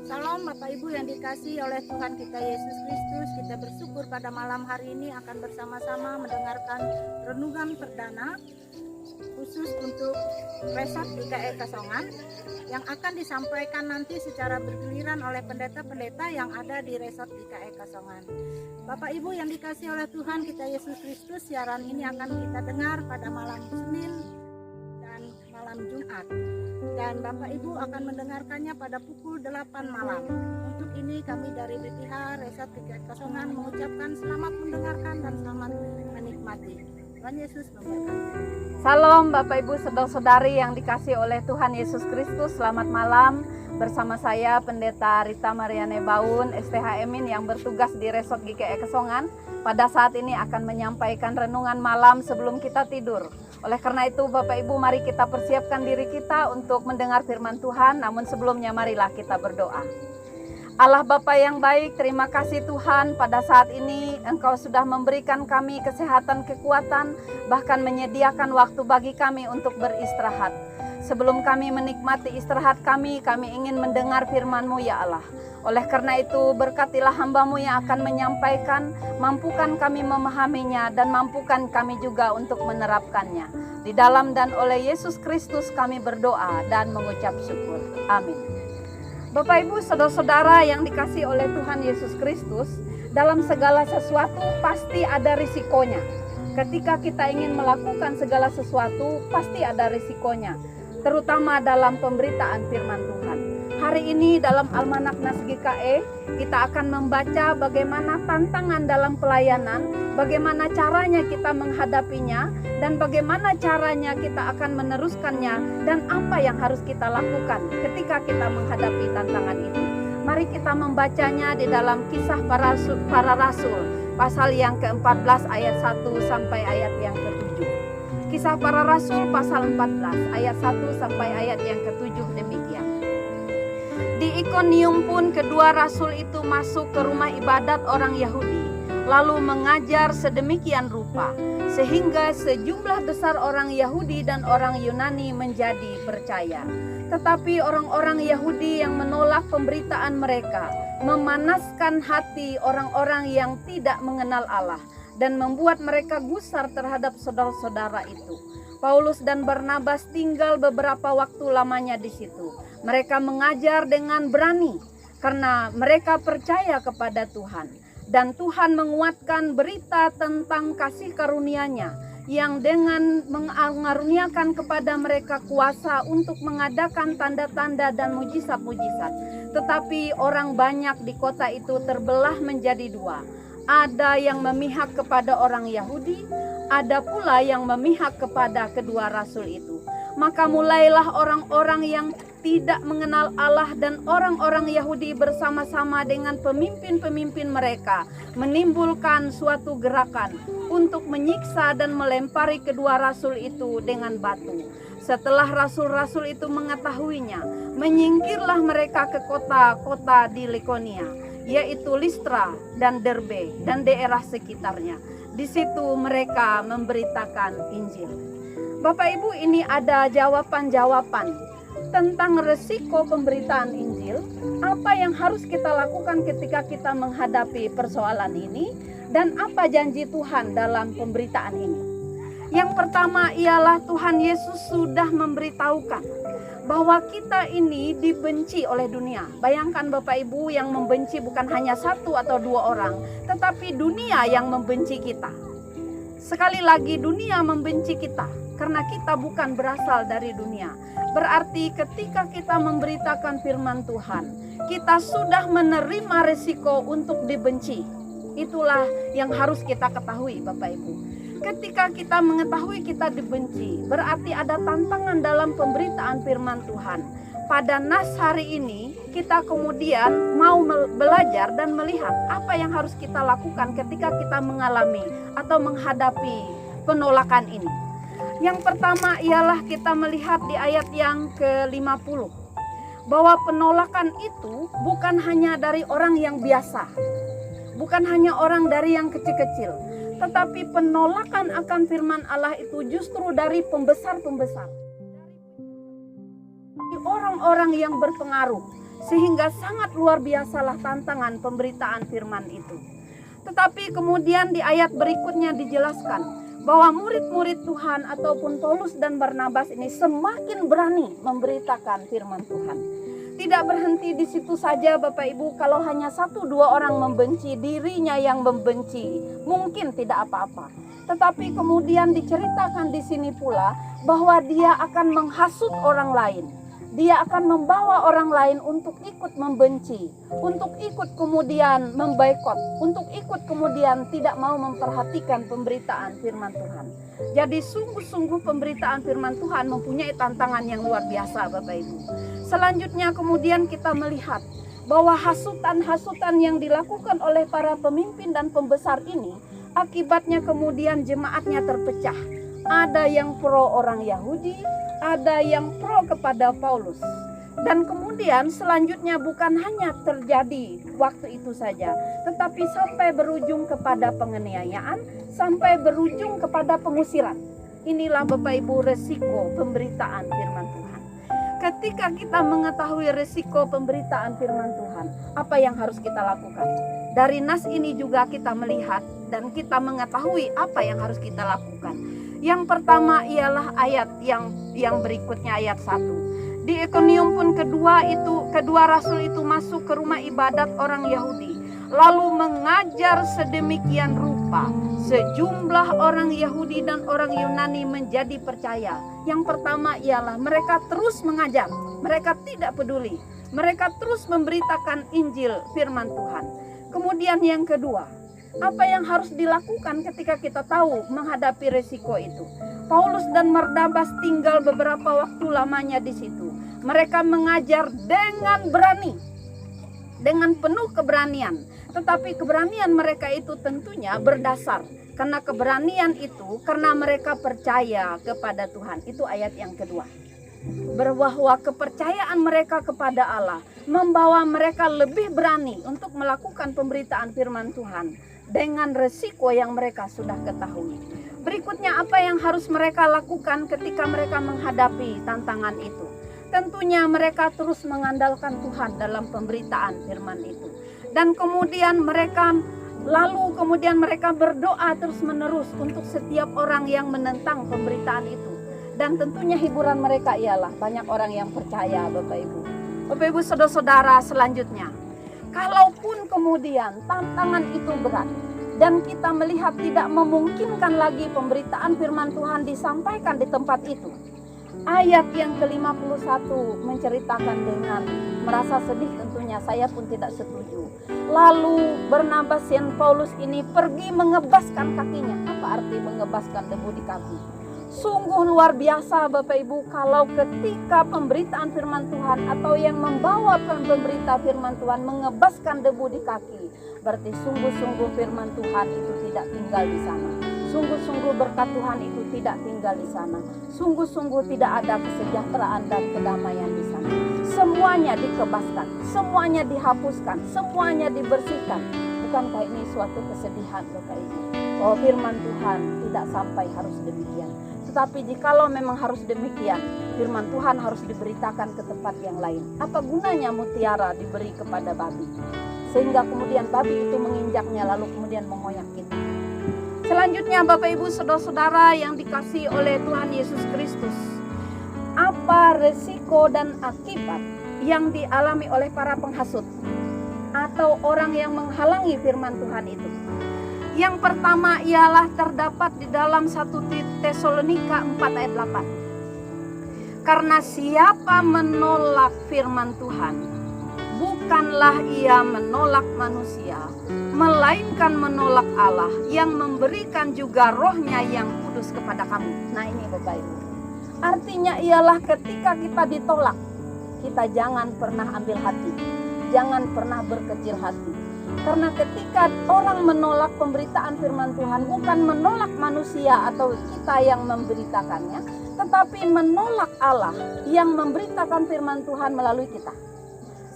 Salam Bapak Ibu yang dikasihi oleh Tuhan kita Yesus Kristus. Kita bersyukur pada malam hari ini akan bersama-sama mendengarkan renungan perdana khusus untuk Resort GKE Kasongan yang akan disampaikan nanti secara bergiliran oleh pendeta-pendeta yang ada di Resort GKE Kasongan. Bapak Ibu yang dikasihi oleh Tuhan kita Yesus Kristus, siaran ini akan kita dengar pada malam Senin dan malam Jumat. Dan Bapak Ibu akan mendengarkannya pada pukul 8 malam. Untuk ini kami dari BPH Resort GKE Kasongan mengucapkan selamat mendengarkan dan selamat menikmati. Tuhan Yesus memberkati. Salam Bapak Ibu saudara-saudari yang dikasihi oleh Tuhan Yesus Kristus. Selamat malam bersama saya Pendeta Rita Mariane Baun STHMin yang bertugas di Resort GKE Kasongan. Pada saat ini akan menyampaikan renungan malam sebelum kita tidur. Oleh karena itu Bapak Ibu, mari kita persiapkan diri kita untuk mendengar firman Tuhan. Namun sebelumnya marilah kita berdoa. Allah Bapa yang baik, terima kasih Tuhan, pada saat ini Engkau sudah memberikan kami kesehatan, kekuatan, bahkan menyediakan waktu bagi kami untuk beristirahat. Sebelum kami menikmati istirahat kami ingin mendengar firman-Mu ya Allah. Oleh karena itu berkatilah hamba-Mu yang akan menyampaikan, mampukan kami memahaminya dan mampukan kami juga untuk menerapkannya. Di dalam dan oleh Yesus Kristus kami berdoa dan mengucap syukur. Amin. Bapak Ibu saudara-saudara yang dikasihi oleh Tuhan Yesus Kristus, dalam segala sesuatu pasti ada risikonya. Ketika kita ingin melakukan segala sesuatu pasti ada risikonya, terutama dalam pemberitaan firman Tuhan. Hari ini dalam Almanak Nas GKE kita akan membaca bagaimana tantangan dalam pelayanan, bagaimana caranya kita menghadapinya, dan bagaimana caranya kita akan meneruskannya, dan apa yang harus kita lakukan ketika kita menghadapi tantangan itu. Mari kita membacanya di dalam Kisah Para Rasul pasal yang ke-14 ayat 1 sampai ayat yang ke-7. Kisah Para Rasul pasal 14 ayat 1 sampai ayat yang ke-7 demikian. Di Ikonium pun kedua rasul itu masuk ke rumah ibadat orang Yahudi, lalu mengajar sedemikian rupa, sehingga sejumlah besar orang Yahudi dan orang Yunani menjadi percaya. Tetapi orang-orang Yahudi yang menolak pemberitaan mereka memanaskan hati orang-orang yang tidak mengenal Allah dan membuat mereka gusar terhadap saudara-saudara itu. Paulus dan Barnabas tinggal beberapa waktu lamanya di situ. Mereka mengajar dengan berani karena mereka percaya kepada Tuhan. Dan Tuhan menguatkan berita tentang kasih karunia-Nya yang dengan mengaruniakan kepada mereka kuasa untuk mengadakan tanda-tanda dan mujizat-mujizat. Tetapi orang banyak di kota itu terbelah menjadi dua. Ada yang memihak kepada orang Yahudi, ada pula yang memihak kepada kedua rasul itu. Maka mulailah orang-orang yang tidak mengenal Allah dan orang-orang Yahudi bersama-sama dengan pemimpin-pemimpin mereka menimbulkan suatu gerakan untuk menyiksa dan melempari kedua rasul itu dengan batu. Setelah rasul-rasul itu mengetahuinya, menyingkirlah mereka ke kota-kota di Likonia, yaitu Listra dan Derbe dan daerah sekitarnya. Di situ mereka memberitakan Injil. Bapak Ibu, ini ada jawaban-jawaban tentang resiko pemberitaan Injil, apa yang harus kita lakukan ketika kita menghadapi persoalan ini, dan apa janji Tuhan dalam pemberitaan ini. Yang pertama ialah Tuhan Yesus sudah memberitahukan bahwa kita ini dibenci oleh dunia. Bayangkan Bapak Ibu, yang membenci bukan hanya satu atau dua orang, tetapi dunia yang membenci kita. Sekali lagi, dunia membenci kita karena kita bukan berasal dari dunia. Berarti ketika kita memberitakan firman Tuhan, kita sudah menerima resiko untuk dibenci. Itulah yang harus kita ketahui Bapak Ibu. Ketika kita mengetahui kita dibenci, berarti ada tantangan dalam pemberitaan firman Tuhan. Pada nas hari ini, kita kemudian mau belajar dan melihat apa yang harus kita lakukan ketika kita mengalami atau menghadapi penolakan ini. Yang pertama ialah kita melihat di ayat yang ke-50, bahwa penolakan itu bukan hanya dari orang yang biasa, bukan hanya orang dari yang kecil-kecil, tetapi penolakan akan firman Allah itu justru dari pembesar-pembesar, orang-orang yang berpengaruh, Sehingga sangat luar biasalah tantangan pemberitaan firman itu. Tetapi kemudian di ayat berikutnya dijelaskan bahwa murid-murid Tuhan ataupun Paulus dan Barnabas ini semakin berani memberitakan firman Tuhan. Tidak berhenti di situ saja Bapak Ibu, kalau hanya 1-2 orang membenci, dirinya yang membenci, mungkin tidak apa-apa. Tetapi kemudian diceritakan di sini pula bahwa dia akan menghasut orang lain. Dia akan membawa orang lain untuk ikut membenci, untuk ikut kemudian memboikot, untuk ikut kemudian tidak mau memperhatikan pemberitaan firman Tuhan. Jadi sungguh-sungguh pemberitaan firman Tuhan mempunyai tantangan yang luar biasa Bapak Ibu. Selanjutnya kemudian kita melihat bahwa hasutan-hasutan yang dilakukan oleh para pemimpin dan pembesar ini, akibatnya kemudian jemaatnya terpecah. Ada yang pro orang Yahudi, ada yang pro kepada Paulus. Dan kemudian selanjutnya bukan hanya terjadi waktu itu saja, tetapi sampai berujung kepada penganiayaan, sampai berujung kepada pengusiran. Inilah Bapak Ibu resiko pemberitaan firman Tuhan. Ketika kita mengetahui resiko pemberitaan firman Tuhan, apa yang harus kita lakukan? Dari nas ini juga kita melihat dan kita mengetahui apa yang harus kita lakukan. Yang pertama ialah ayat yang berikutnya, ayat 1. Di Ikonium pun kedua rasul itu masuk ke rumah ibadat orang Yahudi, lalu mengajar sedemikian rupa sejumlah orang Yahudi dan orang Yunani menjadi percaya. Yang pertama ialah mereka terus mengajar, mereka tidak peduli, mereka terus memberitakan Injil firman Tuhan. Kemudian yang kedua, apa yang harus dilakukan ketika kita tahu menghadapi resiko itu? Paulus dan Barnabas tinggal beberapa waktu lamanya di situ. Mereka mengajar dengan berani, dengan penuh keberanian. Tetapi keberanian mereka itu tentunya berdasar. Karena keberanian itu karena mereka percaya kepada Tuhan. Itu ayat yang kedua. Bahwa kepercayaan mereka kepada Allah membawa mereka lebih berani untuk melakukan pemberitaan firman Tuhan dengan resiko yang mereka sudah ketahui. Berikutnya, apa yang harus mereka lakukan ketika mereka menghadapi tantangan itu? Tentunya mereka terus mengandalkan Tuhan dalam pemberitaan firman itu. Dan kemudian mereka berdoa terus-menerus untuk setiap orang yang menentang pemberitaan itu. Dan tentunya hiburan mereka ialah banyak orang yang percaya Bapak Ibu. Bapak Ibu saudara-saudara, selanjutnya, kalaupun kemudian tantangan itu berat dan kita melihat tidak memungkinkan lagi pemberitaan firman Tuhan disampaikan di tempat itu, ayat yang ke-51 menceritakan dengan merasa sedih, tentunya saya pun tidak setuju. Lalu Barnabas dan Paulus ini pergi mengebaskan kakinya. Apa arti mengebaskan debu di kaki? Sungguh luar biasa Bapak Ibu, kalau ketika pemberitaan firman Tuhan atau yang membawa pemberita firman Tuhan mengebaskan debu di kaki, berarti sungguh-sungguh firman Tuhan itu tidak tinggal di sana. Sungguh-sungguh berkat Tuhan itu tidak tinggal di sana. Sungguh-sungguh tidak ada kesejahteraan dan kedamaian di sana. Semuanya dikebaskan, semuanya dihapuskan, semuanya dibersihkan. Bukankah ini suatu kesedihan Bapak Ibu? Bahwa firman Tuhan tidak sampai harus demikian. Tetapi jikalau memang harus demikian, firman Tuhan harus diberitakan ke tempat yang lain. Apa gunanya mutiara diberi kepada babi? Sehingga kemudian babi itu menginjaknya lalu kemudian mengoyak kita. Selanjutnya Bapak Ibu saudara-saudara yang dikasihi oleh Tuhan Yesus Kristus, apa resiko dan akibat yang dialami oleh para penghasut atau orang yang menghalangi firman Tuhan itu? Yang pertama ialah terdapat di dalam 1 Tesalonika 4 ayat 8. Karena siapa menolak firman Tuhan, bukanlah ia menolak manusia, melainkan menolak Allah yang memberikan juga rohnya yang kudus kepada kamu. Nah ini Bapak Ibu, artinya ialah ketika kita ditolak, kita jangan pernah ambil hati, jangan pernah berkecil hati. Karena ketika orang menolak pemberitaan firman Tuhan, bukan menolak manusia atau kita yang memberitakannya, tetapi menolak Allah yang memberitakan firman Tuhan melalui kita.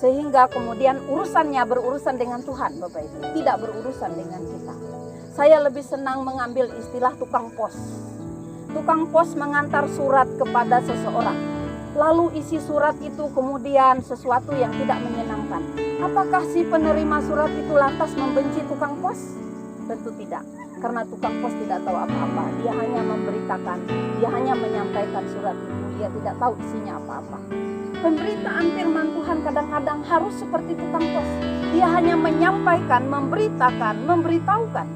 Sehingga kemudian urusannya berurusan dengan Tuhan Bapak Ibu, tidak berurusan dengan kita. Saya lebih senang mengambil istilah tukang pos. Tukang pos mengantar surat kepada seseorang. lalu isi surat itu kemudian sesuatu yang tidak menyenangkan. Apakah si penerima surat itu lantas membenci tukang pos? Tentu tidak, karena tukang pos tidak tahu apa-apa. Dia hanya memberitakan, dia hanya menyampaikan surat itu, dia tidak tahu isinya apa-apa. Pemberitaan firman Tuhan kadang-kadang harus seperti tukang pos. Dia hanya menyampaikan, memberitakan, memberitahukan.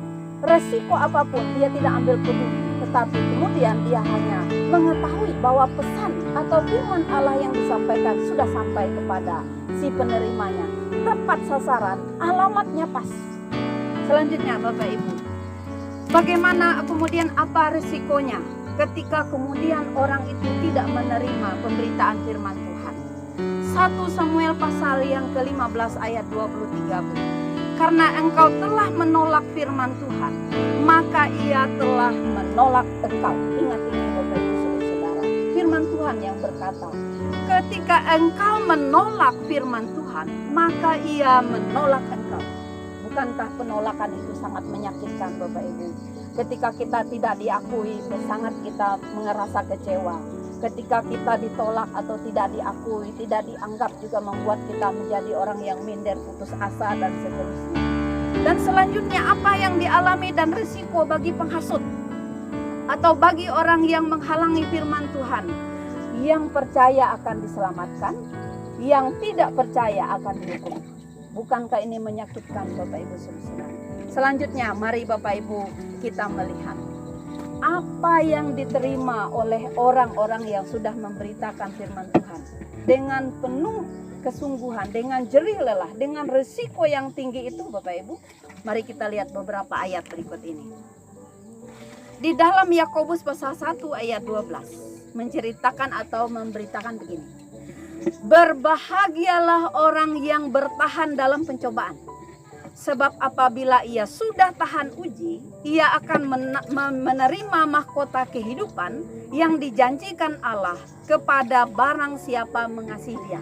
Resiko apapun dia tidak ambil peduli, tetapi kemudian dia hanya mengetahui bahwa pesan atau firman Allah yang disampaikan sudah sampai kepada si penerimanya. Tepat sasaran, alamatnya pas. Selanjutnya Bapak Ibu, bagaimana kemudian apa resikonya ketika kemudian orang itu tidak menerima pemberitaan firman Tuhan? 1 Samuel pasal yang ke-15 ayat 23. Karena engkau telah menolak firman Tuhan, maka ia telah menolak engkau. Ingat ini Bapak Ibu Saudara, firman Tuhan yang berkata, ketika engkau menolak firman Tuhan, maka ia menolak engkau. Bukankah penolakan itu sangat menyakitkan Bapak Ibu? Ketika kita tidak diakui, sangat kita merasa kecewa. Ketika kita ditolak atau tidak diakui, tidak dianggap, juga membuat kita menjadi orang yang minder, putus asa, dan seterusnya. Dan selanjutnya apa yang dialami dan risiko bagi penghasut atau bagi orang yang menghalangi firman Tuhan? Yang percaya akan diselamatkan, yang tidak percaya akan dihukum. Bukankah ini menyakitkan Bapak Ibu Saudara? Selanjutnya mari Bapak Ibu kita melihat apa yang diterima oleh orang-orang yang sudah memberitakan firman Tuhan dengan penuh kesungguhan, dengan jerih lelah, dengan risiko yang tinggi itu Bapak Ibu. Mari kita lihat beberapa ayat berikut ini. Di dalam Yakobus pasal 1 ayat 12 menceritakan atau memberitakan begini. Berbahagialah orang yang bertahan dalam pencobaan. Sebab apabila ia sudah tahan uji, ia akan menerima mahkota kehidupan yang dijanjikan Allah kepada barang siapa mengasihi Dia.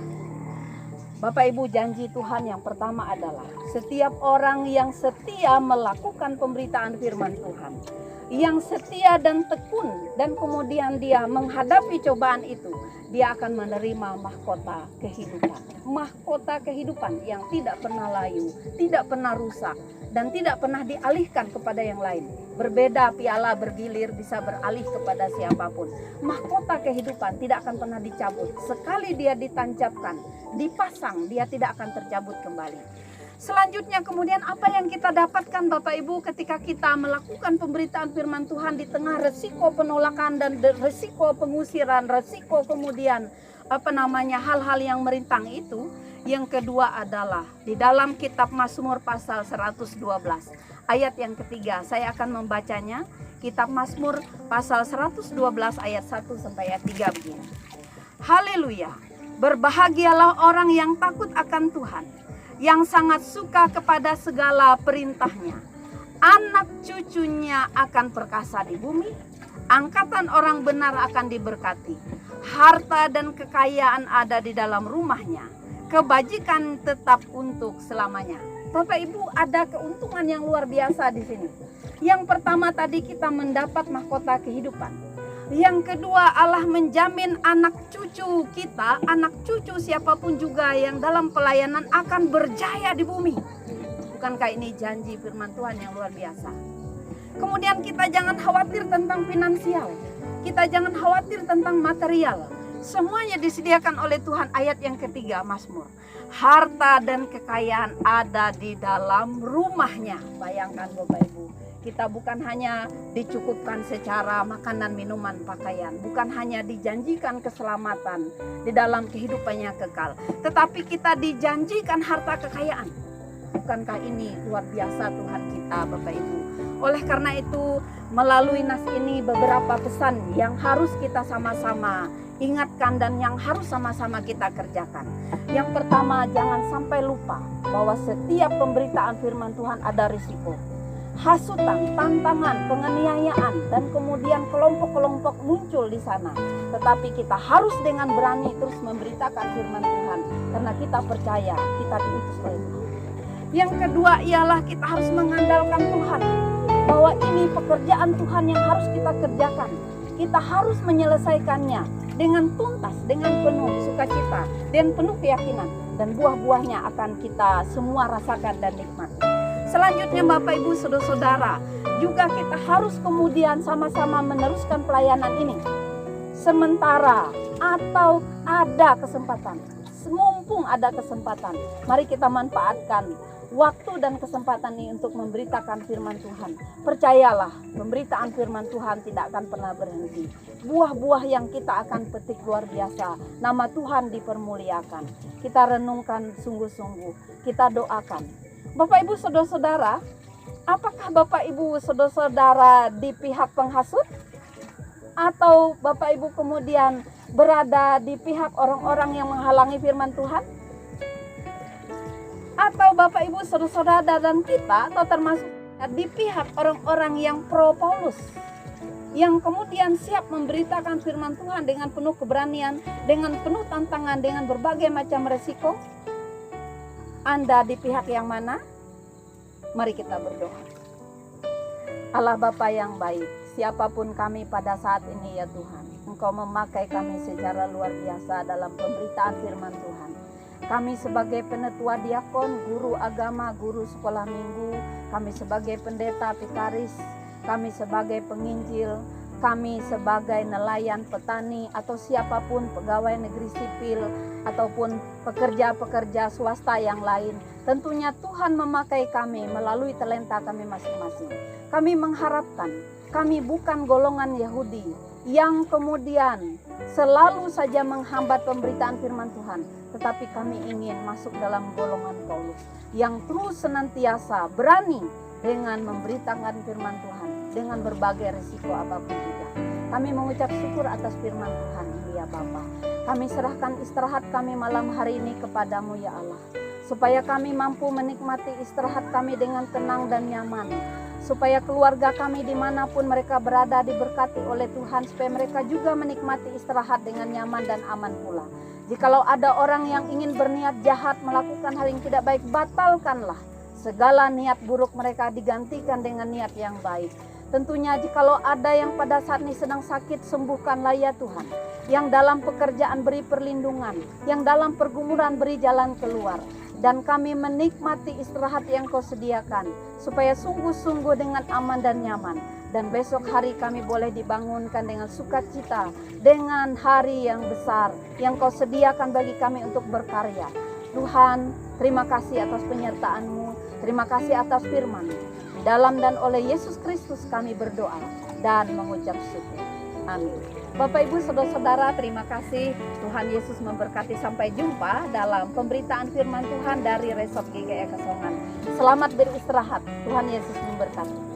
Bapak Ibu, janji Tuhan yang pertama adalah setiap orang yang setia melakukan pemberitaan firman Tuhan, yang setia dan tekun, dan kemudian dia menghadapi cobaan itu, dia akan menerima mahkota kehidupan. Mahkota kehidupan yang tidak pernah layu, tidak pernah rusak, dan tidak pernah dialihkan kepada yang lain. Berbeda piala bergilir bisa beralih kepada siapapun. Mahkota kehidupan tidak akan pernah dicabut. Sekali dia ditancapkan, dipasang, dia tidak akan tercabut kembali. Selanjutnya kemudian apa yang kita dapatkan Bapak Ibu ketika kita melakukan pemberitaan firman Tuhan di tengah resiko penolakan dan resiko pengusiran, resiko kemudian hal-hal yang merintang itu. Yang kedua adalah di dalam kitab Mazmur pasal 112 ayat yang ketiga. Saya akan membacanya. Kitab Mazmur pasal 112 ayat 1 sampai ayat 3 begini. Haleluya. Berbahagialah orang yang takut akan Tuhan, yang sangat suka kepada segala perintahnya. Anak cucunya akan perkasa di bumi, angkatan orang benar akan diberkati. Harta dan kekayaan ada di dalam rumahnya, kebajikan tetap untuk selamanya. Bapak Ibu, ada keuntungan yang luar biasa di sini. Yang pertama tadi kita mendapat mahkota kehidupan. Yang kedua, Allah menjamin anak cucu kita, anak cucu siapapun juga yang dalam pelayanan akan berjaya di bumi. Bukankah ini janji firman Tuhan yang luar biasa? Kemudian kita jangan khawatir tentang finansial. Kita jangan khawatir tentang material. Semuanya disediakan oleh Tuhan. Ayat yang ketiga Mazmur. Harta dan kekayaan ada di dalam rumahnya. Bayangkan Bapak Ibu. Kita bukan hanya dicukupkan secara makanan, minuman, pakaian. Bukan hanya dijanjikan keselamatan di dalam kehidupannya kekal. Tetapi kita dijanjikan harta kekayaan. Bukankah ini luar biasa Tuhan kita Bapak Ibu? Oleh karena itu melalui nas ini beberapa pesan yang harus kita sama-sama ingatkan dan yang harus sama-sama kita kerjakan. Yang pertama, jangan sampai lupa bahwa setiap pemberitaan firman Tuhan ada risiko. Hasutan, tantangan, penganiayaan, dan kemudian kelompok-kelompok muncul di sana. Tetapi kita harus dengan berani terus memberitakan firman Tuhan, karena kita percaya kita diutus oleh Tuhan. Yang kedua ialah kita harus mengandalkan Tuhan, bahwa ini pekerjaan Tuhan yang harus kita kerjakan. Kita harus menyelesaikannya dengan tuntas, dengan penuh sukacita dan penuh keyakinan, dan buah-buahnya akan kita semua rasakan dan nikmati. Selanjutnya Bapak Ibu Saudara-saudara, juga kita harus kemudian sama-sama meneruskan pelayanan ini. Sementara atau ada kesempatan, mumpung ada kesempatan, mari kita manfaatkan waktu dan kesempatan ini untuk memberitakan firman Tuhan. Percayalah, pemberitaan firman Tuhan tidak akan pernah berhenti. Buah-buah yang kita akan petik luar biasa. Nama Tuhan dipermuliakan. Kita renungkan sungguh-sungguh. Kita doakan. Bapak Ibu Saudara-saudara, apakah Bapak Ibu Saudara-saudara di pihak penghasut? Atau Bapak Ibu kemudian berada di pihak orang-orang yang menghalangi firman Tuhan? Atau Bapak Ibu Saudara-saudara dan kita, atau termasuk di pihak orang-orang yang pro Paulus, yang kemudian siap memberitakan firman Tuhan dengan penuh keberanian, dengan penuh tantangan, dengan berbagai macam resiko? Anda di pihak yang mana? Mari kita berdoa. Allah Bapa yang baik, siapapun kami pada saat ini ya Tuhan, Engkau memakai kami secara luar biasa dalam pemberitaan firman Tuhan. Kami sebagai penetua diakon, guru agama, guru sekolah minggu, kami sebagai pendeta vikaris, kami sebagai penginjil, kami sebagai nelayan, petani, atau siapapun pegawai negeri sipil, ataupun pekerja-pekerja swasta yang lain. Tentunya Tuhan memakai kami melalui talenta kami masing-masing. Kami mengharapkan, kami bukan golongan Yahudi yang kemudian selalu saja menghambat pemberitaan firman Tuhan, tetapi kami ingin masuk dalam golongan Paulus yang terus senantiasa berani dengan memberitakan firman Tuhan dengan berbagai risiko apapun juga. Kami mengucap syukur atas firman Tuhan ya Bapa. Kami serahkan istirahat kami malam hari ini kepadamu ya Allah, supaya kami mampu menikmati istirahat kami dengan tenang dan nyaman, supaya keluarga kami dimanapun mereka berada diberkati oleh Tuhan, supaya mereka juga menikmati istirahat dengan nyaman dan aman pula. Jikalau ada orang yang ingin berniat jahat melakukan hal yang tidak baik, batalkanlah segala niat buruk mereka, digantikan dengan niat yang baik. Tentunya jikalau ada yang pada saat ini sedang sakit, sembuhkanlah ya Tuhan. Yang dalam pekerjaan beri perlindungan, yang dalam pergumulan beri jalan keluar. Dan kami menikmati istirahat yang Kau sediakan, supaya sungguh-sungguh dengan aman dan nyaman. Dan besok hari kami boleh dibangunkan dengan sukacita, dengan hari yang besar yang Kau sediakan bagi kami untuk berkarya. Tuhan, terima kasih atas penyertaan-Mu, terima kasih atas firman-Mu. Di dalam dan oleh Yesus Kristus kami berdoa dan mengucap syukur. Amin. Bapak Ibu Saudara-saudara, terima kasih. Tuhan Yesus memberkati. Sampai jumpa dalam pemberitaan firman Tuhan dari Resort GKE Kesongan. Selamat beristirahat. Tuhan Yesus memberkati.